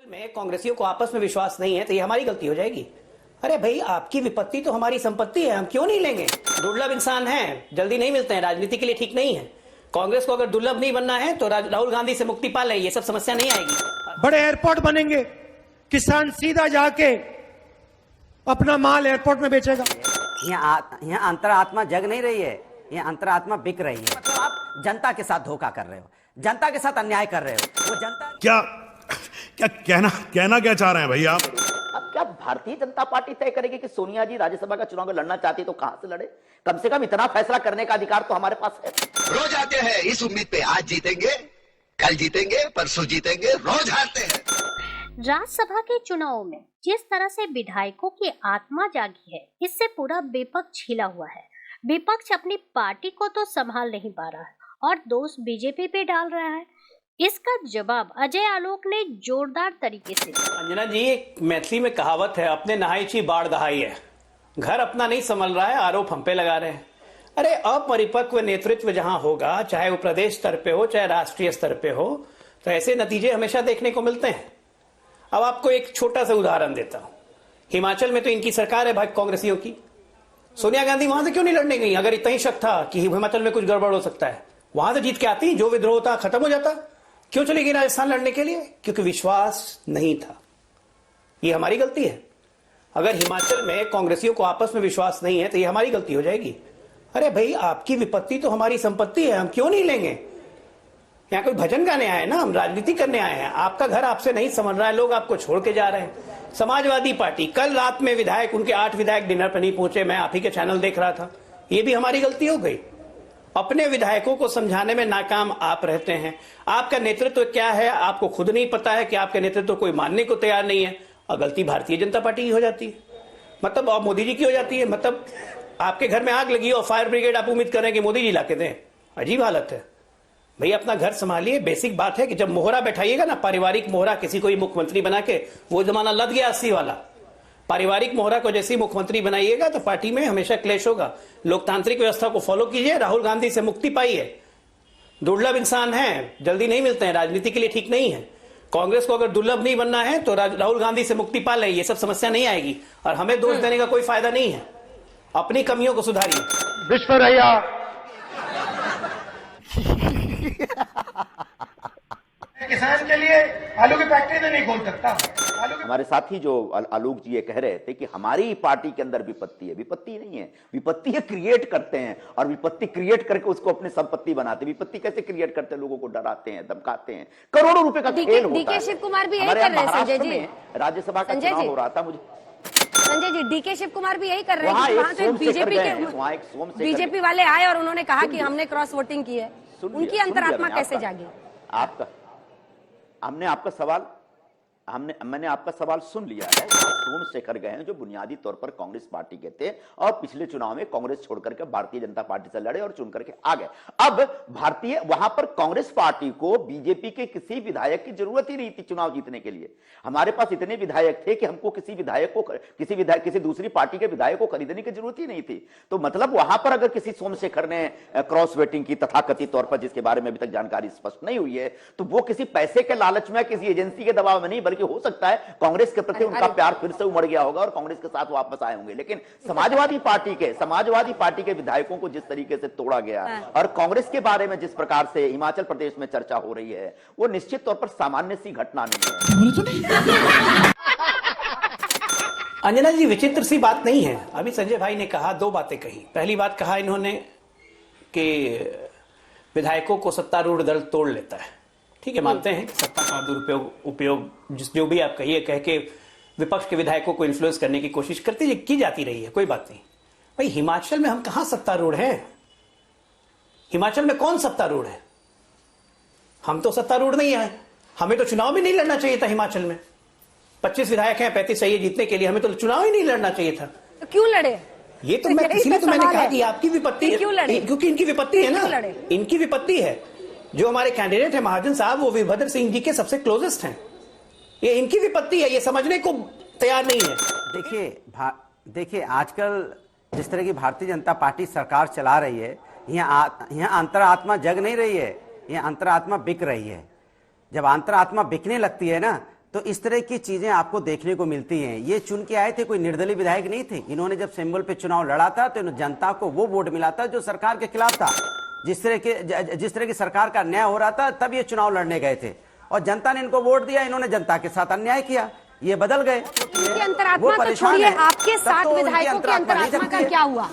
में कांग्रेसियों को आपस में विश्वास नहीं है तो ये हमारी गलती हो जाएगी। अरे भाई, आपकी विपत्ति तो हमारी संपत्ति है, हम क्यों नहीं लेंगे? दुर्लभ इंसान हैं, जल्दी नहीं मिलते हैं, राजनीति के लिए ठीक नहीं है। कांग्रेस को अगर दुर्लभ नहीं बनना है तो राहुल गांधी से मुक्ति पा लें, ये सब समस्या नहीं आएगी। बड़े एयरपोर्ट बनेंगे, किसान सीधा जाके अपना माल एयरपोर्ट में बेचेगा। यहाँ अंतरात्मा जग नहीं रही है, यहाँ अंतरात्मा बिक रही है। मतलब आप जनता के साथ धोखा कर रहे हो, जनता के साथ अन्याय कर रहे हो। वो जनता क्या क्या कहना क्या चाह रहे हैं भाई आप? अब क्या भारतीय जनता पार्टी तय करेगी कि सोनिया जी राज्यसभा का चुनाव लड़ना चाहती तो कहां से लड़े? कम से कम इतना फैसला करने का अधिकार तो हमारे पास है। रोज आते हैं इस उम्मीद पे, आज जीतेंगे, कल जीतेंगे, परसों जीतेंगे, रोज हारते हैं। राज्यसभा के चुनाव में जिस तरह से विधायकों की आत्मा जागी है, इससे पूरा विपक्ष हिला हुआ है। विपक्ष अपनी पार्टी को तो संभाल नहीं पा रहा है और दोष बीजेपी पे डाल रहा है। इसका जवाब अजय आलोक ने जोरदार तरीके से। अंजना जी, एक मैथिली में कहावत है, अपने नहाई छी बाढ़ दहाई है। घर अपना नहीं संभल रहा है, आरोप हम पे लगा रहे हैं। अरे अपरिपक्व नेतृत्व जहां होगा, चाहे वो प्रदेश स्तर पे हो चाहे राष्ट्रीय स्तर पे हो, तो ऐसे नतीजे हमेशा देखने को मिलते हैं। अब आपको एक छोटा सा उदाहरण देता हूं। हिमाचल में तो इनकी सरकार है भाई कांग्रेसियों की। सोनिया गांधी वहां से क्यों नहीं लड़ने गई? अगर इतना ही शक था कि हिमाचल में कुछ गड़बड़ हो सकता है, वहां से जीत के आती, जो विद्रोह होता खत्म हो जाता। क्यों चली गई राजस्थान लड़ने के लिए? क्योंकि विश्वास नहीं था। ये हमारी गलती है। अगर हिमाचल में कांग्रेसियों को आपस में विश्वास नहीं है तो ये हमारी गलती हो जाएगी। अरे भाई, आपकी विपत्ति तो हमारी संपत्ति है, हम क्यों नहीं लेंगे? यहाँ कोई भजन गाने आए ना, हम राजनीति करने आए हैं। आपका घर आपसे नहीं समझ रहा है, लोग आपको छोड़ के जा रहे हैं। समाजवादी पार्टी, कल रात में विधायक, उनके 8 विधायक डिनर पर नहीं पहुंचे, मैं आप ही के चैनल देख रहा था। ये भी हमारी गलती हो गई। अपने विधायकों को समझाने में नाकाम आप रहते हैं। आपका नेतृत्व क्या है आपको खुद नहीं पता है कि आपके नेतृत्व कोई मानने को तैयार नहीं है, और गलती भारतीय जनता पार्टी की हो जाती है। मतलब अब मोदी जी की हो जाती है। मतलब आपके घर में आग लगी और फायर ब्रिगेड आप उम्मीद कर रहे हैं कि मोदी जी लाके दें। अजीब हालत है भाई, अपना घर संभालिए। बेसिक बात है कि जब मोहरा बैठाइएगा ना, पारिवारिक मोहरा, किसी को ही मुख्यमंत्री बना के, वो जमाना लद गया 80 वाला। पारिवारिक मोहरा को जैसे ही मुख्यमंत्री बनाइएगा तो पार्टी में हमेशा क्लेश होगा। लोकतांत्रिक व्यवस्था को फॉलो कीजिए, राहुल गांधी से मुक्ति पाइए। दुर्लभ इंसान हैं, जल्दी नहीं मिलते हैं, राजनीति के लिए ठीक नहीं है। कांग्रेस को अगर दुर्लभ नहीं बनना है तो राहुल गांधी से मुक्ति पा लें, ये सब समस्या नहीं आएगी। और हमें दोष देने का कोई फायदा नहीं है। अपनी कमियों को सुधारिए। विश्वरैया किसान के लिए आलू की फैक्ट्री तो नहीं खोल सकता। हमारे साथी जो आलोक जी ये कह रहे थे कि हमारी पार्टी के अंदर विपत्ति है। विपत्ति नहीं है, विपत्ति है क्रिएट करते हैं, और विपत्ति क्रिएट करके उसको अपनी संपत्ति बनाते हैं। विपत्ति कैसे क्रिएट करते हैं? लोगों को डराते हैं, धमकाते हैं। करोड़ों रुपए का खेल होता है। डीके शिव कुमार भी यही कर रहे हैं संजय जी। राज्यसभा का चुनाव हो रहा था, मुझे संजय जी, डीके शिव कुमार भी यही कर रहे हैं। वहां से बीजेपी वाले आए और उन्होंने कहा कि हमने क्रॉस वोटिंग की है। उनकी अंतरात्मा कैसे जागी? मैंने आपका सवाल सुन लिया है। सोमशेखर गए हैं, जो बुनियादी तौर पर कांग्रेस पार्टी के थे और पिछले चुनाव में कांग्रेस छोड़ करके भारतीय जनता पार्टी से लड़े और चुन करके आ गए। अब वहां पर कांग्रेस पार्टी को बीजेपी के किसी विधायक की जरूरत ही नहीं थी चुनाव जीतने के लिए। हमारे पास इतने विधायक थे कि हमको किसी दूसरी पार्टी के विधायक को खरीदने की जरूरत ही नहीं थी। तो मतलब वहां पर अगर किसी सोमशेखर ने क्रॉस वेटिंग की तथाकथित तौर पर, जिसके बारे में अभी तक जानकारी स्पष्ट नहीं हुई है, तो वो किसी पैसे के लालच में, किसी एजेंसी के दबाव में नहीं, बल्कि हो सकता है कांग्रेस के प्रति उनका प्यार फिर से उमड़ गया होगा और कांग्रेस के साथ वापस आए होंगे। लेकिन समाजवादी पार्टी के विधायकों को जिस तरीके से तोड़ा गया और कांग्रेस के बारे में जिस प्रकार से हिमाचल प्रदेश में चर्चा हो रही है, वो निश्चित तौर पर सामान्य सी घटना नहीं है। अंजना जी, विचित्र सी बात नहीं है। अभी संजय भाई ने कहा, 2 बातें कही। पहली बात कहा इन्होंने कि विधायकों को सत्तारूढ़ दल तोड़ लेता है। ठीक है, मानते हैं कि सत्ता का उपयोग जो भी आप कहिए, कह के विपक्ष के विधायकों को इन्फ्लुएंस करने की कोशिश की जाती रही है, कोई बात नहीं। भाई, हिमाचल में हम कहां सत्तारूढ़ हैं? हिमाचल में कौन सत्तारूढ़ है? हम तो सत्तारूढ़ नहीं है। हमें तो चुनाव भी नहीं लड़ना चाहिए था। हिमाचल में 25 विधायक हैं, 35 चाहिए जीतने के लिए। हमें तो चुनाव ही नहीं लड़ना चाहिए था। तो क्यों लड़े? ये तो इसलिए तो मैंने कहा कि आपकी विपत्ति, क्योंकि इनकी विपत्ति है ना, इनकी विपत्ति है। जो हमारे कैंडिडेट है महाजन साहब, वो वीरभद्र सिंह जी के सबसे क्लोजेस्ट हैं। ये इनकी विपत्ति है, ये समझने को तैयार नहीं है। देखिए आजकल जिस तरह की भारतीय जनता पार्टी सरकार चला रही है, यहाँ अंतरात्मा जग नहीं रही है, यहाँ अंतरात्मा बिक रही है। जब अंतरात्मा बिकने लगती है ना, तो इस तरह की चीजें आपको देखने को मिलती हैं। ये चुन के आए थे, कोई निर्दलीय विधायक नहीं थे। इन्होंने जब सिंबल पे चुनाव लड़ा था तो जनता को वो वोट मिला था जो सरकार के खिलाफ था। जिस तरह की सरकार का अन्याय हो रहा था तब ये चुनाव लड़ने गए थे और जनता ने इनको वोट दिया। इन्होंने जनता के साथ अन्याय किया, ये बदल गए। उनकी अंतरात्मा तो छोड़िए, आपके 7 विधायकों की अंतरात्मा का क्या हुआ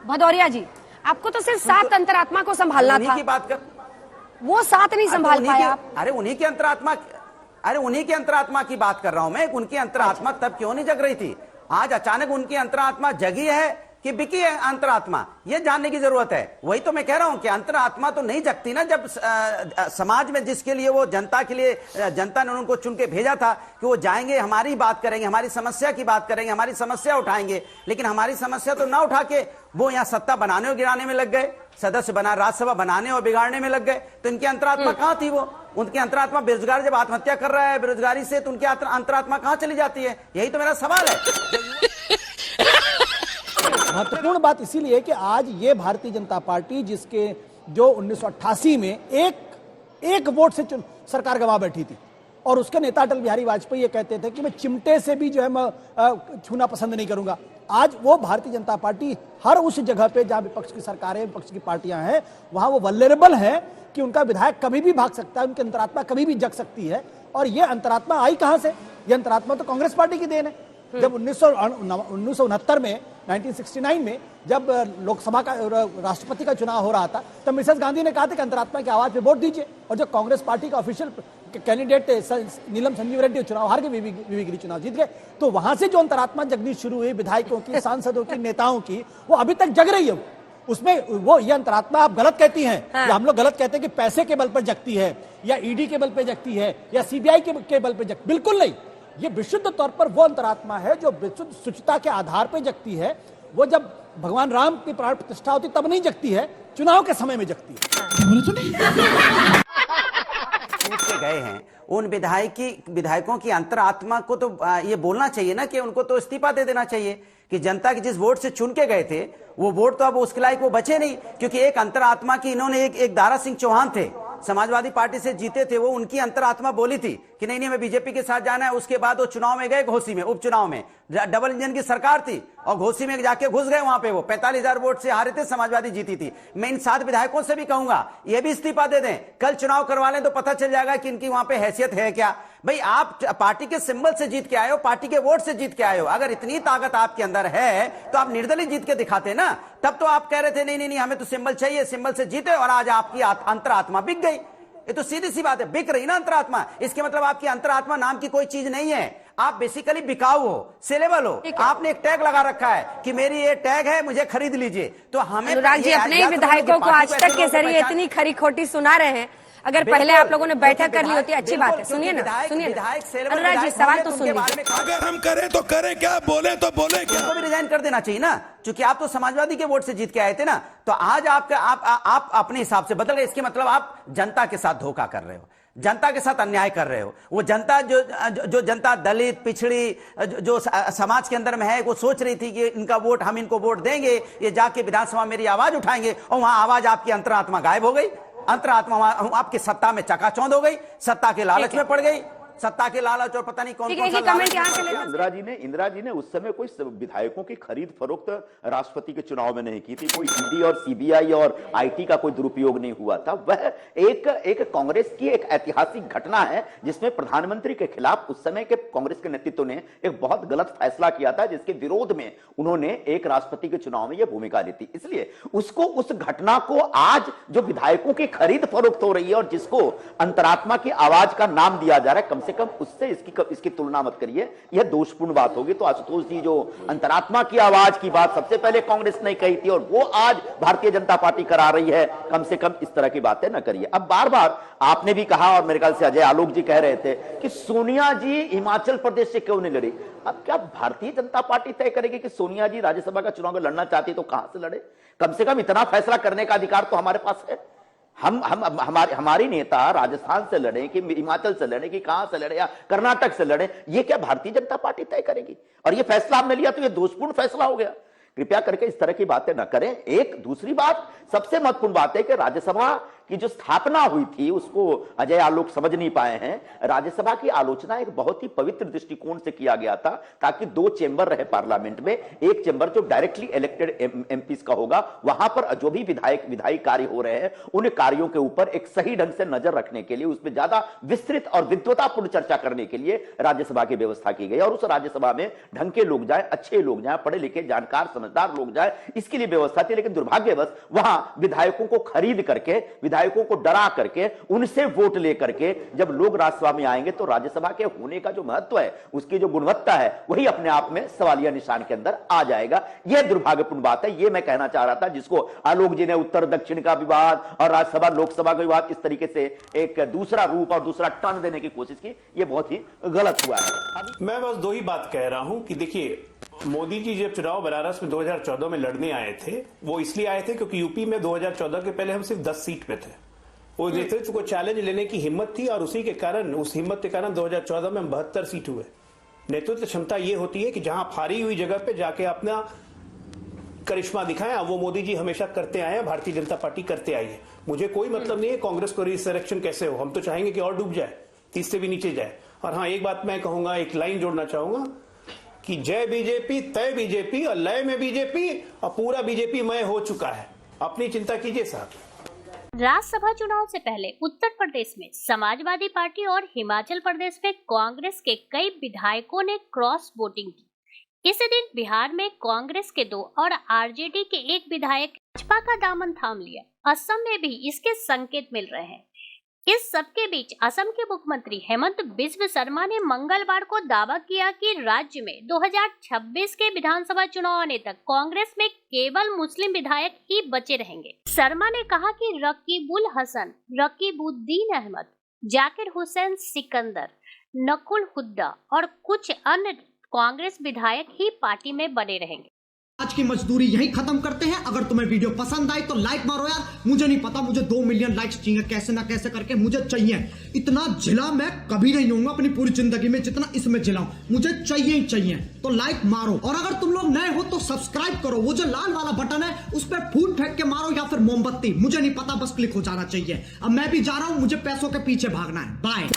भदौरिया जी? आपको तो सिर्फ 7 अंतरात्मा को संभालना था। की बात कर, वो 7 नहीं संभाल पाए आप। अरे उन्हीं की अंतरात्मा की बात कर रहा हूं मैं। उनकी अंतरात्मा तब क्यों नहीं जग रही थी? आज अचानक उनकी अंतरात्मा जगी है कि बिकी है अंतरात्मा, ये जानने की जरूरत है। वही तो मैं कह रहा हूं कि अंतरात्मा तो नहीं जगती ना जब समाज में जिसके लिए वो जनता के लिए जनता ने उनको चुन के भेजा था कि वो जाएंगे, हमारी बात करेंगे, हमारी समस्या की बात करेंगे, हमारी समस्या उठाएंगे। लेकिन हमारी समस्या तो ना उठा के वो यहाँ सत्ता बनाने और गिराने में लग गए, सदस्य बना राज्यसभा बनाने और बिगाड़ने में लग गए। तो इनकी अंतरात्मा कहाँ थी? वो उनकी अंतरात्मा बेरोजगार जब आत्महत्या कर रहा है बेरोजगारी से, तो उनकी अंतरात्मा कहाँ चली जाती है? यही तो मेरा सवाल है। महत्वपूर्ण बात इसीलिए कि आज ये भारतीय जनता पार्टी जिसके जो 1988 में एक वोट से सरकार गंवा बैठी थी और उसके नेता अटल बिहारी वाजपेयी ये कहते थे कि मैं चिमटे से भी जो है मैं छूना पसंद नहीं करूंगा। आज वो भारतीय जनता पार्टी हर उस जगह पे जहां विपक्ष की सरकारें, विपक्ष की पार्टियां हैं, वहां वो वल्नरेबल है कि उनका विधायक कभी भी भाग सकता है, उनकी अंतरात्मा कभी भी जग सकती है। और ये अंतरात्मा आई कहां से? ये अंतरात्मा तो कांग्रेस पार्टी की देन है। जब 1969 में 1969 में जब लोकसभा का राष्ट्रपति का चुनाव हो रहा था तब मिसेस गांधी ने कहा था कि अंतरात्मा की आवाज पे वोट दीजिए। और जो कांग्रेस पार्टी का ऑफिशियल कैंडिडेट नीलम संजीव रेड्डी चुनाव हार के वीवी गिरी चुनाव जीत गए। तो वहां से जो अंतरात्मा जगनी शुरू हुई विधायकों की, सांसदों की, नेताओं की, वो अभी तक जग रही है। उसमें वो ये अंतरात्मा आप गलत कहती हैं। हाँ। हम लोग गलत कहते हैं कि पैसे के बल पर जगती है या ईडी के बल पर जगती है या सीबीआई के बल पर जगती, बिल्कुल नहीं। ये विशुद्ध तौर पर वो अंतरात्मा है जो विशुद्ध शुचिता के आधार पर जगती है। वो जब भगवान राम की प्राण प्रतिष्ठा होती तब नहीं जगती है, चुनाव के समय में जगती है। के गए हैं उन विधायकों की अंतरात्मा को तो ये बोलना चाहिए ना कि उनको तो इस्तीफा दे देना चाहिए कि जनता के जिस वोट से चुन के गए थे वो वोट तो अब उसके लायक वो बचे नहीं। क्योंकि एक अंतरात्मा की इन्होंने एक दारा सिंह चौहान थे, समाजवादी पार्टी से जीते थे, वो उनकी अंतरात्मा बोली थी कि नहीं हमें बीजेपी के साथ जाना है। उसके बाद वो चुनाव में गए, घोसी में उपचुनाव में डबल इंजन की सरकार थी और घोसी में जाके घुस गए। वहां पे वो 45,000 वोट से हारे थे, समाजवादी जीती थी। मैं इन 7 विधायकों से भी कहूंगा ये भी इस्तीफा दे दें, कल चुनाव करवा लें तो पता चल जाएगा कि इनकी वहां पे हैसियत है क्या। भाई आप पार्टी के सिंबल से जीत के आए हो, पार्टी के वोट से जीत के आए हो। अगर इतनी ताकत आपके अंदर है तो आप निर्दलीय जीत के दिखाते ना। तब तो आप कह रहे थे नहीं हमें तो सिंबल चाहिए, सिंबल से जीते, और आज आपकी अंतरात्मा बिक गई। ये तो सीधी सी बात है, बिक रही ना अंतरात्मा। इसके मतलब आपकी अंतरात्मा नाम की कोई चीज नहीं है। आप बेसिकली बिकाऊ हो, सेलेबल हो। आपने एक टैग लगा रखा है कि मेरी ये टैग है, मुझे खरीद लीजिए। तो हमें अनुराग जी अपने ही विधायकों को आज तक के जरिए इतनी खरी खोटी सुना रहे हैं। अगर पहले आप लोगों ने बैठक कर ली होती अच्छी बात है। सुनिए ना अनुराग जी, सवाल तो सुनिए। अगर हम करें तो करें क्या, बोले तो बोले क्या? उनको भी रिजाइन कर देना चाहिए ना, क्योंकि आप तो समाजवादी के वोट से जीत के आए थे ना। तो आज आप अपने हिसाब से बदल गए। इसके मतलब आप जनता के साथ धोखा कर रहे हो, जनता के साथ अन्याय कर रहे हो। वो जनता जो जनता दलित, पिछड़ी, जो समाज के अंदर में है, वो सोच रही थी कि इनका वोट, हम इनको वोट देंगे, ये जाके विधानसभा मेरी आवाज उठाएंगे, और वहां आवाज आपकी अंतरात्मा गायब हो गई। अंतरात्मा आपकी सत्ता में चकाचौंध हो गई, सत्ता के लालच में पड़ गई, सत्ता के लालच और पता नहीं कौन कौन सा कमेंट यहाँ से इंदिरा जी ने उस समय कोई विधायकों की खरीद फरोख्त राष्ट्रपति के चुनाव में नहीं की थी। कोई ईडी और सीबीआई और आईटी का कोई दुरुपयोग नहीं हुआ था। वह एक कांग्रेस की एक ऐतिहासिक घटना है जिसमें प्रधानमंत्री के खिलाफ उस समय के कांग्रेस के नेतृत्व ने एक बहुत गलत फैसला किया था, जिसके विरोध में उन्होंने एक राष्ट्रपति के चुनाव में यह भूमिका ली थी। इसलिए उसको, उस घटना को आज जो विधायकों की खरीद फरोख्त हो रही है और जिसको अंतरात्मा की आवाज का नाम दिया जा रहा है, कम से कम उससे इसकी तुलना मत करिए। यह दोषपूर्ण बात होगी। तो आशुतोष जी, जो अंतरात्मा की आवाज की बात सबसे पहले कांग्रेस ने कही थी और वो आज भारतीय जनता पार्टी करा रही है, कम से कम इस तरह की बातें न करिए। अब बार बार आपने भी कहा, और मेरे ख्याल से अजय आलोक जी कह रहे थे कि सोनिया जी हिमाचल प्रदेश से क्यों नहीं लड़ी। अब क्या भारतीय जनता पार्टी तय करेगी कि सोनिया जी राज्यसभा का चुनाव लड़ना चाहती तो कहां से लड़े? कम से कम इतना फैसला करने का अधिकार तो हमारे पास है। हमारी नेता राजस्थान से लड़े कि हिमाचल से लड़े कि कहां से लड़े या कर्नाटक से लड़े, ये क्या भारतीय जनता पार्टी तय करेगी? और ये फैसला हमने लिया तो ये दोषपूर्ण फैसला हो गया। कृपया करके इस तरह की बातें न करें। एक दूसरी बात, सबसे महत्वपूर्ण बात है कि राज्यसभा कि जो स्थापना हुई थी उसको अजय आलोक समझ नहीं पाए हैं। राज्यसभा की आलोचना एक बहुत ही पवित्र दृष्टिकोण से किया गया था, ताकि 2 चेंबर रहे पार्लियामेंट में, एक चेंबर जो डायरेक्टली इलेक्टेड एमपीज का होगा, वहां पर जो भी विधायी कार्य हो रहे हैं उन कार्यों के ऊपर एक सही ढंग से नजर रखने के लिए, उसमें ज्यादा विस्तृत और विद्वतापूर्ण चर्चा करने के लिए राज्यसभा की व्यवस्था की गई। और उस राज्यसभा में ढंग के लोग जाए, अच्छे लोग जाए, पढ़े लिखे जानकार समझदार लोग जाए, इसके लिए व्यवस्था थी। लेकिन दुर्भाग्यवश वहां विधायकों को खरीद करके, विधायकों को डरा करके, उनसे वोट लेकर के जब लोग राज्यसभा में आएंगे तो राज्यसभा के होने का जो महत्व है, उसकी जो गुणवत्ता है, वही अपने आप में सवालिया निशान के अंदर आ जाएगा। यह दुर्भाग्यपूर्ण बात है। यह मैं कहना चाह रहा था, जिसको आलोक जी ने उत्तर दक्षिण का विवाद और राज्यसभा लोकसभा का विवाद इस तरीके से एक दूसरा रूप और दूसरा टर्न देने की कोशिश की, यह बहुत ही गलत हुआ है। मैं बस 2 ही बात कह रहा हूं कि देखिए, मोदी जी जब चुनाव बनारस में 2014 में लड़ने आए थे, वो इसलिए आए थे क्योंकि यूपी में 2014 के पहले हम सिर्फ 10 सीट पे थे। वो नेतृत्व को चैलेंज लेने की हिम्मत थी और उसी के कारण, उस हिम्मत के कारण 2014 में हम 72 सीट हुए। नेतृत्व क्षमता ये होती है कि जहां फारी हुई जगह पे जाके अपना करिश्मा दिखाएं। वो मोदी जी हमेशा करते आए हैं, भारतीय जनता पार्टी करते आई है। मुझे कोई मतलब नहीं है कांग्रेस को रिसरेक्शन कैसे हो, हम तो चाहेंगे कि और डूब जाए, 30 से भी नीचे जाए। और हाँ, एक बात मैं कहूंगा, एक लाइन जोड़ना चाहूंगा कि जय बीजेपी, तय बीजेपी और लय में बीजेपी और पूरा बीजेपी मय हो चुका है। अपनी चिंता कीजिए साहब। राज्यसभा चुनाव से पहले उत्तर प्रदेश में समाजवादी पार्टी और हिमाचल प्रदेश में कांग्रेस के कई विधायकों ने क्रॉस वोटिंग की। इसी दिन बिहार में कांग्रेस के 2 और आरजेडी के 1 विधायक भाजपा का दामन थाम लिया। असम में भी इसके संकेत मिल रहे हैं। इस सबके बीच असम के मुख्यमंत्री हेमंत बिस्व शर्मा ने मंगलवार को दावा किया कि राज्य में 2026 के विधानसभा चुनाव आने तक कांग्रेस में केवल मुस्लिम विधायक ही बचे रहेंगे। शर्मा ने कहा कि रकीबुल हसन, रकीबुद्दीन अहमद, जाकिर हुसैन सिकंदर, नकुल हुड्डा और कुछ अन्य कांग्रेस विधायक ही पार्टी में बने रहेंगे। आज की मजदूरी यही खत्म करते हैं। अगर तुम्हें वीडियो पसंद आई तो लाइक मारो यार। मुझे नहीं पता, मुझे 2 मिलियन लाइक्स चाहिए, कैसे ना कैसे करके मुझे चाहिए। इतना झिला मैं कभी नहीं होऊंगा अपनी पूरी जिंदगी में जितना इसमें झिलाऊं। मुझे चाहिए ही चाहिए, तो लाइक मारो। और अगर तुम लोग नए हो तो सब्सक्राइब करो। वो जो लाल वाला बटन है उस पर फूल फेंक के मारो या फिर मोमबत्ती, मुझे नहीं पता, बस क्लिक हो जाना चाहिए। अब मैं भी जा रहा हूं, मुझे पैसों के पीछे भागना है। बाय।